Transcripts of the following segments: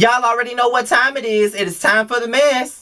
Y'all already know what time it is. It is time for the mess.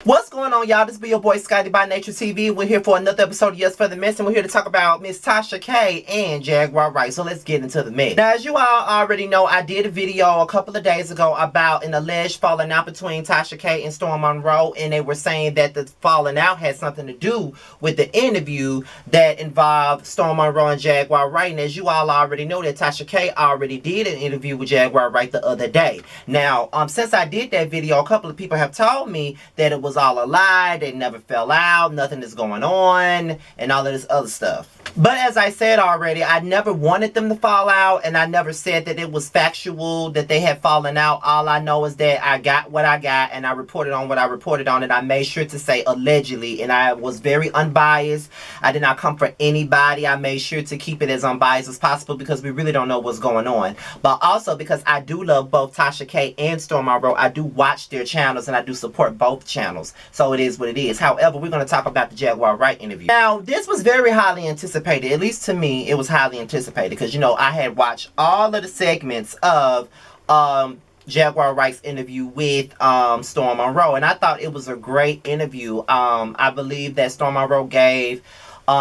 What's going on, y'all? This be your boy Scotty by Nature TV. We're here for another episode of Yes for the Mess, and we're here to talk about Miss Tasha K and Jaguar Wright. So let's get into the mess. Now, as you all already know, I did a video a couple of days ago about an alleged falling out between Tasha K and Storm Monroe, and they were saying that the falling out had something to do with the interview that involved Storm Monroe and Jaguar Wright. And as you all already know, that Tasha K already did an interview with Jaguar Wright the other day. Now, since I did that video, a couple of people have told me that it was all a lie, they never fell out, nothing is going on, and all of this other stuff. But as I said already, I never wanted them to fall out, and I never said that it was factual that they had fallen out. All I know is that I got what I got, and I reported on what I reported on, and I made sure to say allegedly, and I was very unbiased. I did not come for anybody. I made sure to keep it as unbiased as possible because we really don't know what's going on. But also because I do love both Tasha K and Storm Monroe, I do watch their channels, and I do support both channels. So it is what it is. However, we're going to talk about the Jaguar Wright interview. Now, this was very highly anticipated. At least to me, it was highly anticipated. Because, you know, I had watched all of the segments of Jaguar Wright's interview with Storm Monroe. And I thought it was a great interview. I believe that Storm Monroe gave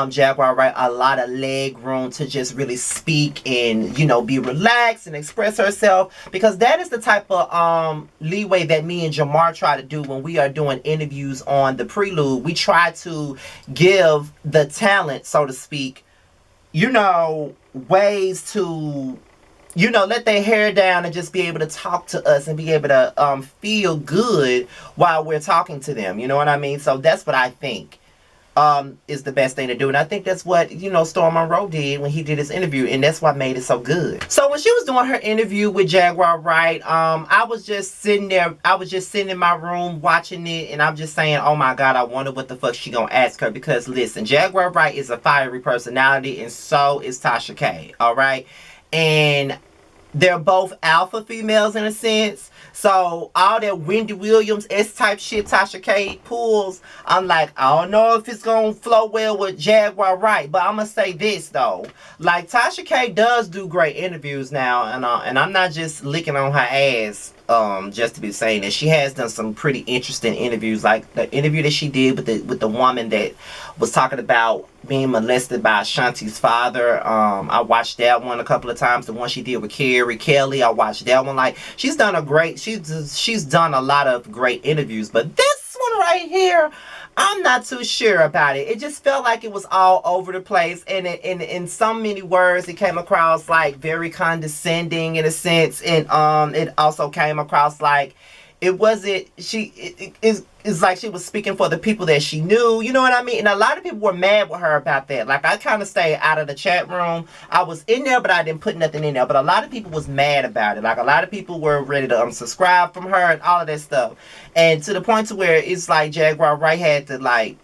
Jaguar Wright a lot of leg room to just really speak and, you know, be relaxed and express herself, because that is the type of leeway that me and Jamar try to do when we are doing interviews on the Prelude. We try to give the talent, so to speak, you know, ways to, you know, let their hair down and just be able to talk to us and be able to feel good while we're talking to them. You know what I mean? So that's what I think is the best thing to do. And I think that's what, you know, Storm Monroe did when he did his interview, and that's what made it so good. So when she was doing her interview with Jaguar Wright, I was just sitting there, I was just sitting in my room watching it, and I'm just saying, oh my God, I wonder what the fuck she gonna ask her. Because listen, Jaguar Wright is a fiery personality, and so is Tasha K, alright? And they're both alpha females in a sense. So all that Wendy Williams S-type shit Tasha K pulls, I'm like, I don't know if it's going to flow well with Jaguar Wright. But I'm going to say this, though. Like, Tasha K does do great interviews now. And I'm not just licking on her ass just to be saying that. She has done some pretty interesting interviews. Like the interview that she did with the woman that was talking about being molested by Ashanti's father. I watched that one a couple of times. The one she did with Carrie Kelly, I watched that one. Like, she's done she's done a lot of great interviews. But this one right here, I'm not too sure about it. It just felt like it was all over the place, and in so many words, it came across like very condescending in a sense, and it also came across like it wasn't, it's like she was speaking for the people that she knew, you know what I mean? And a lot of people were mad with her about that. Like, I kind of stayed out of the chat room. I was in there, but I didn't put nothing in there. But a lot of people was mad about it. Like, a lot of people were ready to unsubscribe from her and all of that stuff. And to the point to where it's like Jaguar Wright had to, like,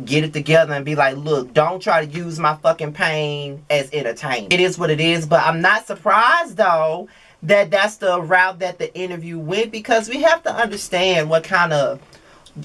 get it together and be like, look, don't try to use my fucking pain as entertainment. It is what it is, but I'm not surprised, though, that that's the route that the interview went, because we have to understand what kind of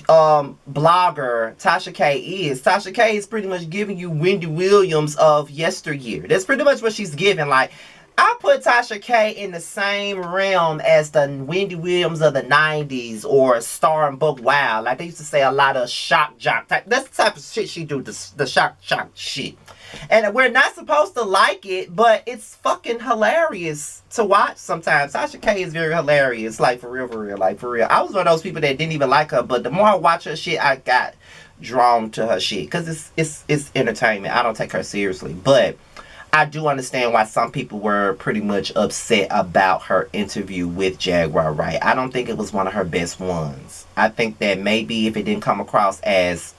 blogger Tasha K is. Tasha K is pretty much giving you Wendy Williams of yesteryear. That's pretty much what she's giving. Like, I put Tasha K in the same realm as the Wendy Williams of the 90s or Star and Book Wow. Like, they used to say a lot of shock jock type. That's the type of shit she do, the shock shit. And we're not supposed to like it, but it's fucking hilarious to watch sometimes. Tasha K is very hilarious. Like, for real, like, for real. I was one of those people that didn't even like her, but the more I watch her shit, I got drawn to her shit. Because it's entertainment. I don't take her seriously. But I do understand why some people were pretty much upset about her interview with Jaguar Wright. I don't think it was one of her best ones. I think that maybe if it didn't come across as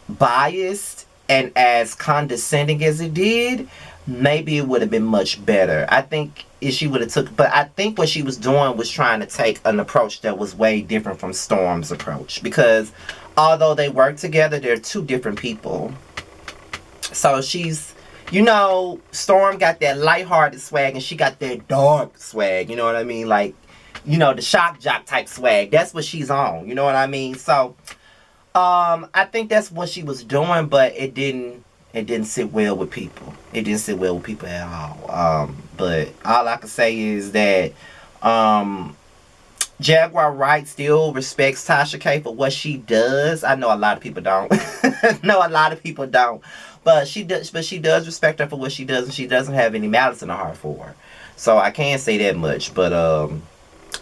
biased and as condescending as it did, maybe it would have been much better. I think if she would have took, but I think what she was doing was trying to take an approach that was way different from Storm's approach, because although they work together, they're two different people. So she's, you know, Storm got that lighthearted swag and she got that dark swag, you know what I mean? Like, you know, the shock jock type swag. That's what she's on, you know what I mean? So I think that's what she was doing, but it didn't sit well with people. It didn't sit well with people at all. But all I can say is that Jaguar Wright still respects Tasha K for what she does. I know a lot of people don't. No, a lot of people don't. But she does respect her for what she does, and she doesn't have any malice in her heart for her. So I can't say that much. But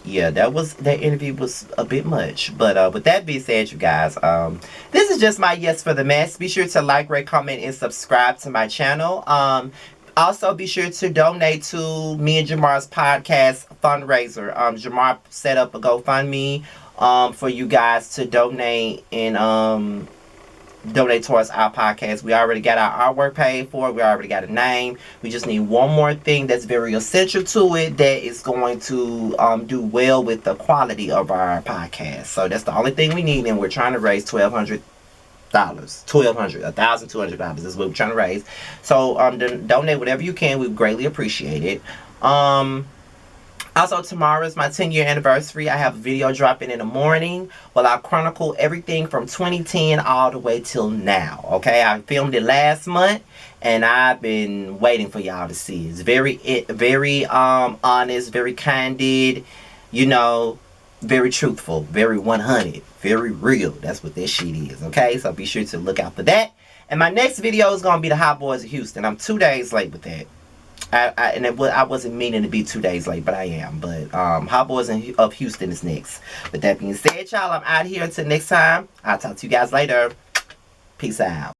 yeah, that interview was a bit much. But with that being said, you guys, this is just my yes for the mess. Be sure to like, rate, comment, and subscribe to my channel. Also, be sure to donate to me and Jamar's podcast fundraiser. Jamar set up a GoFundMe for you guys to donate and donate towards our podcast. We already got our artwork paid for. We already got a name. We just need one more thing that's very essential to it that is going to do well with the quality of our podcast. So that's the only thing we need, and we're trying to raise $1,200. $1,200 is what we're trying to raise. So donate whatever you can. We greatly appreciate it. Also, tomorrow is my 10-year anniversary. I have a video dropping in the morning. Well, I'll chronicle everything from 2010 all the way till now. Okay, I filmed it last month, and I've been waiting for y'all to see. It's very honest, very candid, you know, very truthful, very 100, very real. That's what this shit is. Okay, so be sure to look out for that. And my next video is gonna be the Hot Boys of Houston. I'm 2 days late with that. I wasn't meaning to be 2 days late, but I am. But Hot Boys of Houston is next. With that being said, y'all, I'm out here until next time. I'll talk to you guys later. Peace out.